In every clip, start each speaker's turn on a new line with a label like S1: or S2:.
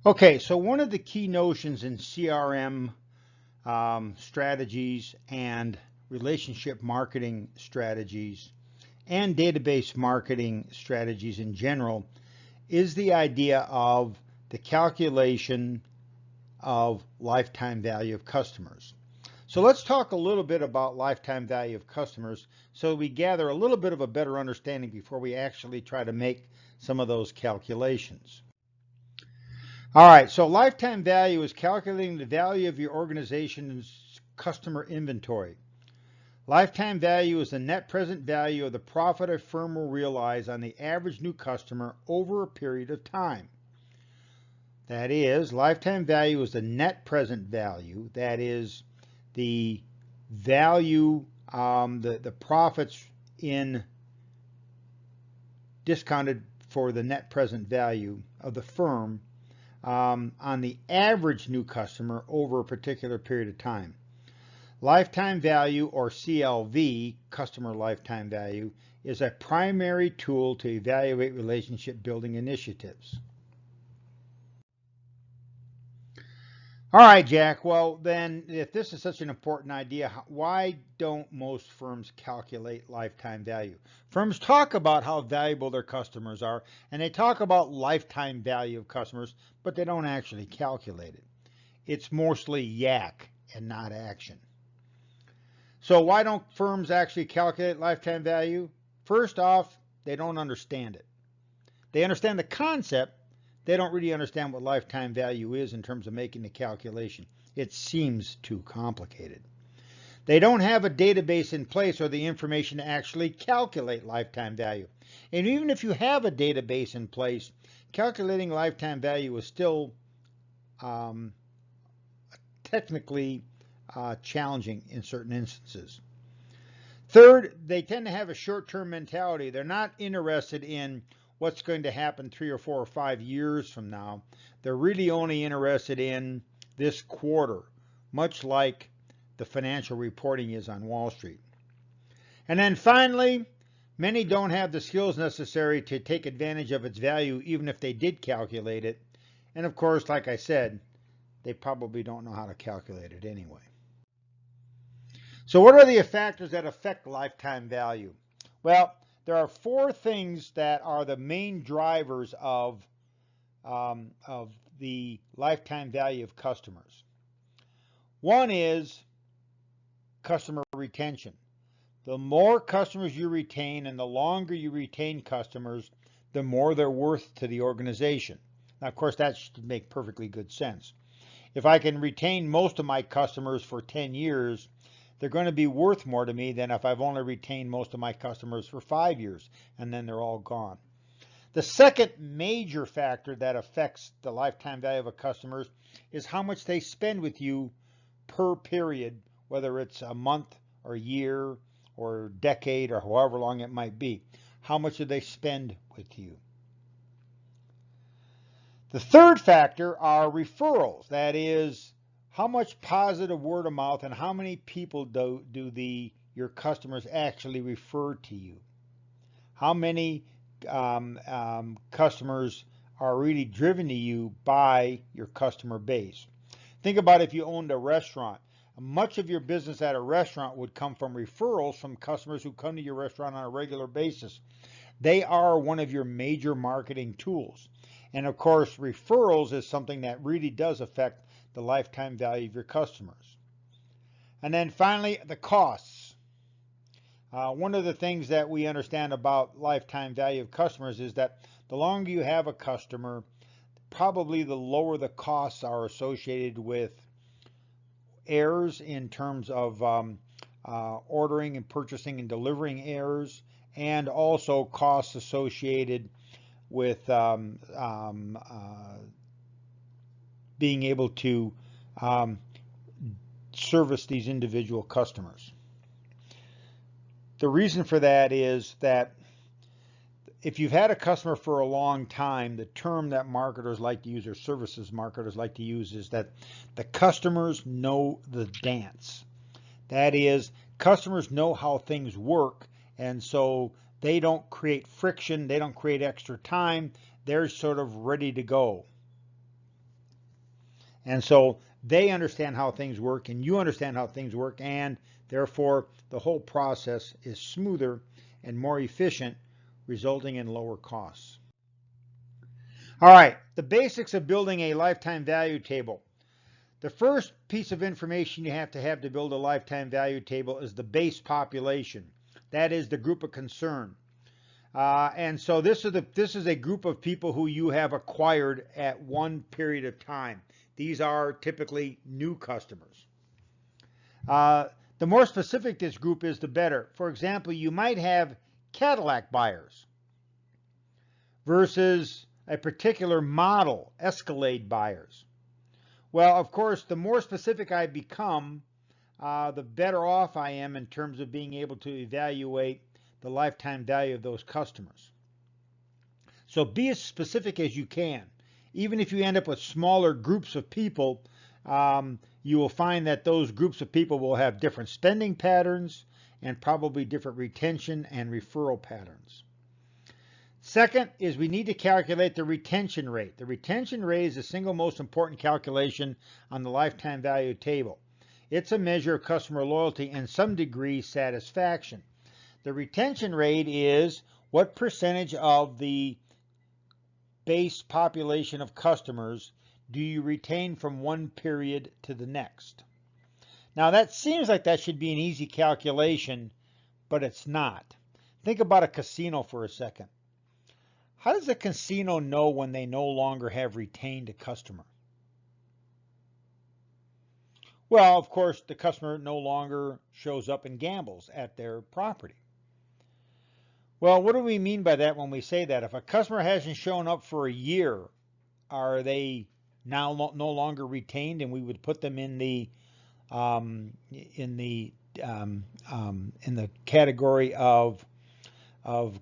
S1: Okay, so one of the key notions in CRM strategies and relationship marketing strategies and database marketing strategies in general is the idea of the calculation of lifetime value of customers. So let's talk a little bit about lifetime value of customers so we gather a little bit of a better understanding before we actually try to make some of those calculations. All right, so lifetime value is calculating the value of your organization's customer inventory. Lifetime value is the net present value of the profit a firm will realize on the average new customer over a period of time. That is, lifetime value is the net present value, that is, the value, the profits in discounted for the net present value of the firm on the average new customer over a particular period of time. Lifetime value, or CLV, customer lifetime value, is a primary tool to evaluate relationship building initiatives. All right, Jack, well then, if this is such an important idea, why don't most firms calculate lifetime value? Firms talk about how valuable their customers are, and they talk about lifetime value of customers, but they don't actually calculate it. It's mostly yak and not action. So why don't firms actually calculate lifetime value? First off, they don't understand it. They understand the concept. They don't really understand what lifetime value is in terms of making the calculation. It seems too complicated. They don't have a database in place or the information to actually calculate lifetime value. And even if you have a database in place, calculating lifetime value is still technically challenging in certain instances. Third, they tend to have a short-term mentality. They're not interested in what's going to happen 3 or 4 or 5 years from now. They're really only interested in this quarter, much like the financial reporting is on Wall Street. And then finally, many don't have the skills necessary to take advantage of its value, even if they did calculate it. And of course, like I said, they probably don't know how to calculate it anyway. So what are the factors that affect lifetime value? Well, there are 4 things that are the main drivers of the lifetime value of customers. One is customer retention. The more customers you retain and the longer you retain customers, the more they're worth to the organization. Now, of course, that should make perfectly good sense. If I can retain most of my customers for 10 years, they're going to be worth more to me than if I've only retained most of my customers for 5 years and then they're all gone. The second major factor that affects the lifetime value of a customer is how much they spend with you per period, whether it's a month or a year or decade or however long it might be. How much do they spend with you? The third factor are referrals. That is, how much positive word of mouth and how many people do your customers actually refer to you? How many customers are really driven to you by your customer base? Think about if you owned a restaurant. Much of your business at a restaurant would come from referrals from customers who come to your restaurant on a regular basis. They are one of your major marketing tools. And of course, referrals is something that really does affect the lifetime value of your customers. And then finally, the costs. One of the things that we understand about lifetime value of customers is that the longer you have a customer, probably the lower the costs are associated with errors in terms of ordering and purchasing and delivering errors, and also costs associated with being able to service these individual customers. The reason for that is that if you've had a customer for a long time, the term that marketers like to use, or services marketers like to use, is that the customers know the dance. That is, customers know how things work, and so they don't create friction, they don't create extra time, they're sort of ready to go. And so they understand how things work and you understand how things work, and therefore the whole process is smoother and more efficient, resulting in lower costs. All right, the basics of building a lifetime value table. The first piece of information you have to build a lifetime value table is the base population. That is the group of concern. And so this is a group of people who you have acquired at one period of time. These are typically new customers. The more specific this group is, the better. For example, you might have Cadillac buyers versus a particular model, Escalade buyers. Well, of course, the more specific I become, the better off I am in terms of being able to evaluate the lifetime value of those customers. So be as specific as you can. Even if you end up with smaller groups of people, you will find that those groups of people will have different spending patterns and probably different retention and referral patterns. Second is we need to calculate the retention rate. The retention rate is the single most important calculation on the lifetime value table. It's a measure of customer loyalty and some degree satisfaction. The retention rate is what percentage of the base population of customers do you retain from one period to the next. Now that seems like that should be an easy calculation, but it's not. Think about a casino for a second. How does a casino know when they no longer have retained a customer? Well, of course, the customer no longer shows up and gambles at their property. Well, what do we mean by that when we say that? If a customer hasn't shown up for a year, are they now no longer retained, and we would put them in the category of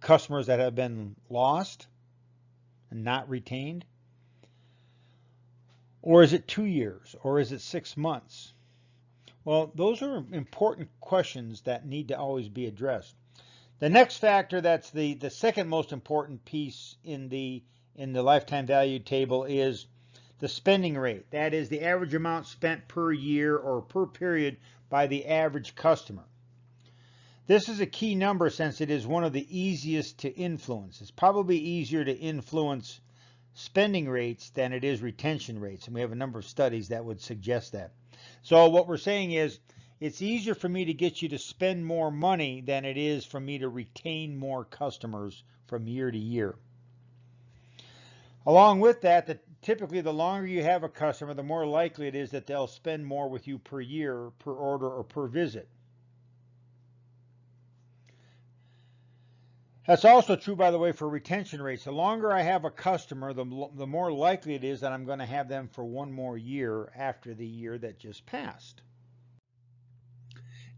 S1: customers that have been lost and not retained? Or is it 2 years? Or is it 6 months? Well, those are important questions that need to always be addressed. The next factor, that's the second most important piece in the lifetime value table, is the spending rate. That is the average amount spent per year or per period by the average customer. This is a key number since it is one of the easiest to influence. It's probably easier to influence spending rates than it is retention rates, and we have a number of studies that would suggest that. So what we're saying is it's easier for me to get you to spend more money than it is for me to retain more customers from year to year. Along with that, typically the longer you have a customer, the more likely it is that they'll spend more with you per year, per order, or per visit. That's also true, by the way, for retention rates. The longer I have a customer, the more likely it is that I'm going to have them for one more year after the year that just passed.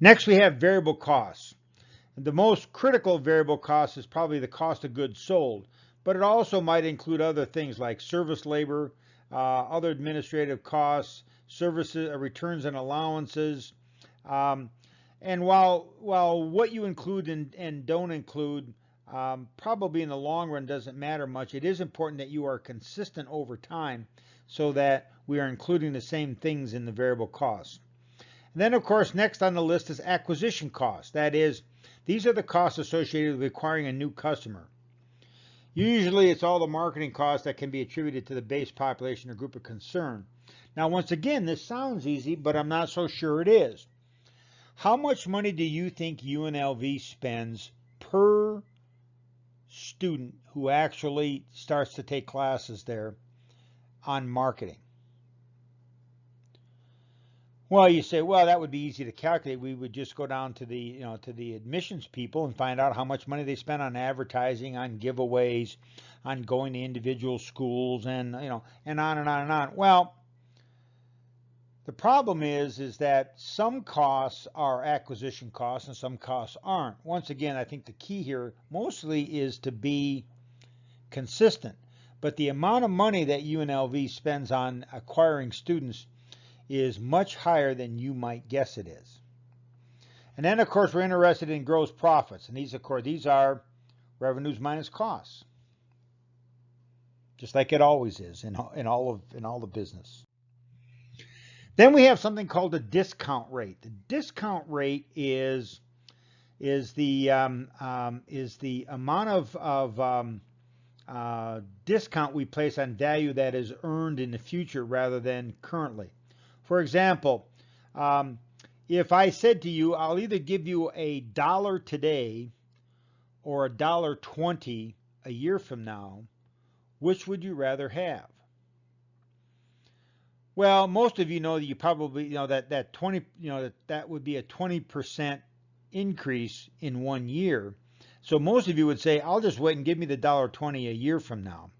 S1: Next, we have variable costs. The most critical variable cost is probably the cost of goods sold, but it also might include other things like service labor, other administrative costs, services, returns and allowances. And while what you include and don't include probably in the long run doesn't matter much, it is important that you are consistent over time so that we are including the same things in the variable costs. And then, of course, next on the list is acquisition costs. That is, these are the costs associated with acquiring a new customer. Usually it's all the marketing costs that can be attributed to the base population or group of concern. Now, once again, this sounds easy, but I'm not so sure it is. How much money do you think UNLV spends per student who actually starts to take classes there on marketing? Well, you say, well, that would be easy to calculate. We would just go down to the admissions people and find out how much money they spend on advertising, on giveaways, on going to individual schools, and and on and on and on. Well, the problem is that some costs are acquisition costs and some costs aren't. Once again, I think the key here mostly is to be consistent. But the amount of money that UNLV spends on acquiring students is much higher than you might guess it is. And then, of course, we're interested in gross profits, and these are revenues minus costs, just like it always is in all the business. Then we have something called a discount rate. The discount rate is the amount of discount we place on value that is earned in the future rather than currently. For example, if I said to you, I'll either give you $1 today or $1.20 a year from now, which would you rather have? Well, most of you know that you probably that 20 that would be a 20% increase in 1 year. So most of you would say, I'll just wait and give me the $1.20 a year from now.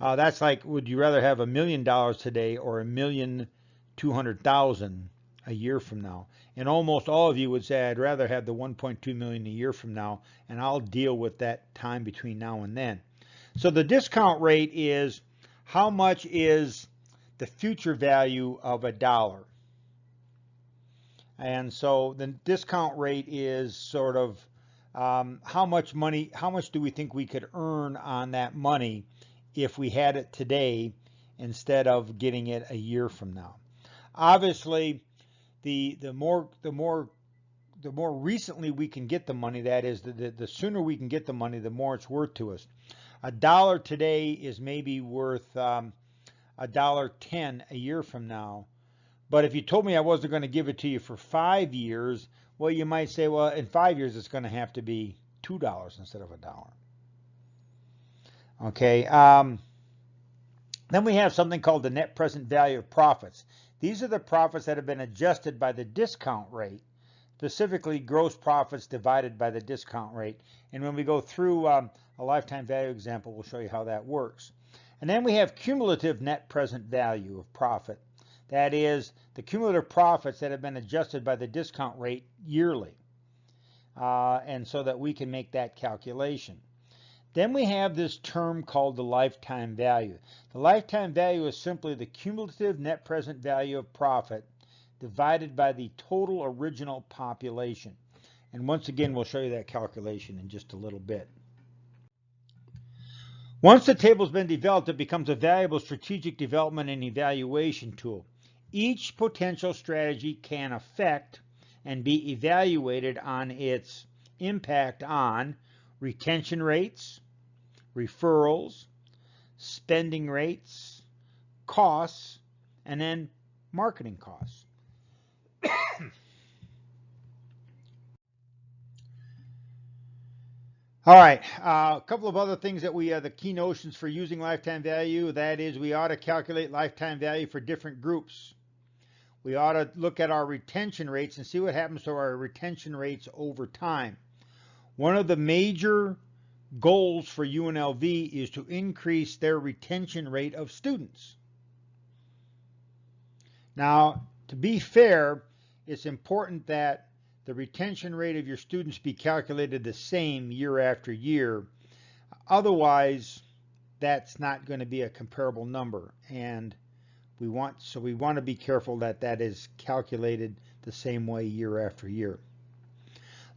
S1: That's like, would you rather have $1 million today or $1,200,000 a year from now? And almost all of you would say, I'd rather have the 1.2 million a year from now, and I'll deal with that time between now and then. So the discount rate is how much is the future value of $1. And so the discount rate is sort of how much do we think we could earn on that money if we had it today instead of getting it a year from now. Obviously, the more recently we can get the money, that is, the sooner we can get the money, the more it's worth to us. $1 today is maybe worth $1.10 a year from now. But if you told me I wasn't going to give it to you for 5 years, well, you might say, well, in 5 years it's going to have to be $2 instead of $1. Okay. Then we have something called the net present value of profits. These are the profits that have been adjusted by the discount rate, specifically gross profits divided by the discount rate. And when we go through a lifetime value example, we'll show you how that works. And then we have cumulative net present value of profit. That is the cumulative profits that have been adjusted by the discount rate yearly. And so that we can make that calculation. Then we have this term called the lifetime value. The lifetime value is simply the cumulative net present value of profit divided by the total original population. And once again, we'll show you that calculation in just a little bit. Once the table's been developed, it becomes a valuable strategic development and evaluation tool. Each potential strategy can affect and be evaluated on its impact on retention rates, referrals, spending rates, costs, and then marketing costs. All right, a couple of other things that we the key notions for using lifetime value. That is, we ought to calculate lifetime value for different groups. We ought to look at our retention rates and see what happens to our retention rates over time. One of the major goals for UNLV is to increase their retention rate of students. Now, to be fair, it's important that the retention rate of your students be calculated the same year after year. Otherwise, that's not going to be a comparable number, and we want to be careful that that is calculated the same way year after year.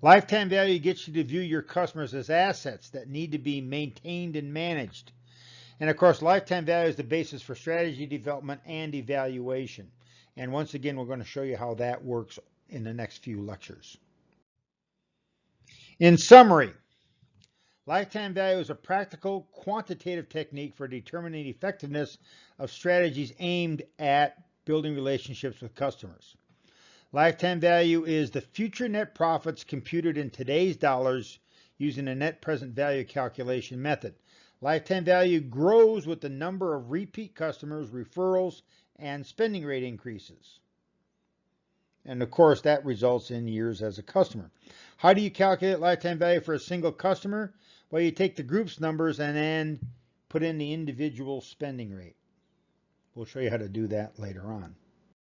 S1: Lifetime value gets you to view your customers as assets that need to be maintained and managed. And of course, lifetime value is the basis for strategy development and evaluation. And once again, we're going to show you how that works in the next few lectures. In summary, lifetime value is a practical, quantitative technique for determining the effectiveness of strategies aimed at building relationships with customers. Lifetime value is the future net profits computed in today's dollars using a net present value calculation method. Lifetime value grows with the number of repeat customers, referrals, and spending rate increases. And of course, that results in years as a customer. How do you calculate lifetime value for a single customer? Well, you take the group's numbers and then put in the individual spending rate. We'll show you how to do that later on.